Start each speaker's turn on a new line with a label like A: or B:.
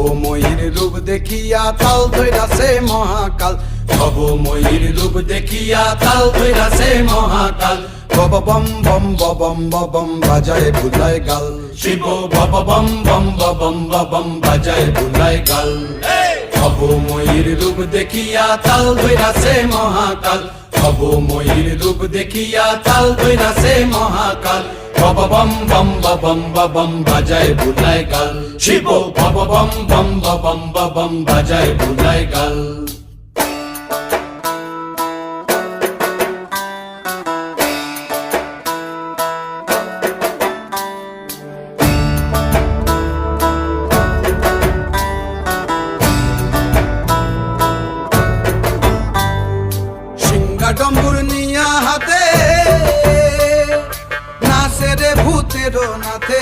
A: ভবময়ীর রূপ দেখিয়া তাল ধইরাছে মহাকাল, ভবময়ীর রূপ দেখিয়া তাল ধইরাছে মহাকাল। বব বম বম বম বম বাজায় বুলায় গাল, শিব বব বম বম বম বম বাজায় বুলায় গাল। ভবময়ীর রূপ দেখিয়া তাল ধইরাছে মহাকাল, ভবময়ীর রূপ দেখিয়া তাল ধইরাছে মহাকাল। বব বম বম বম বাজায় বুলায় গাল, শিব বব বম বম বম বাজায় বুলায় গাল। ডম্বুর নিয়া হাতে নাচে রে ভূতের নাথে।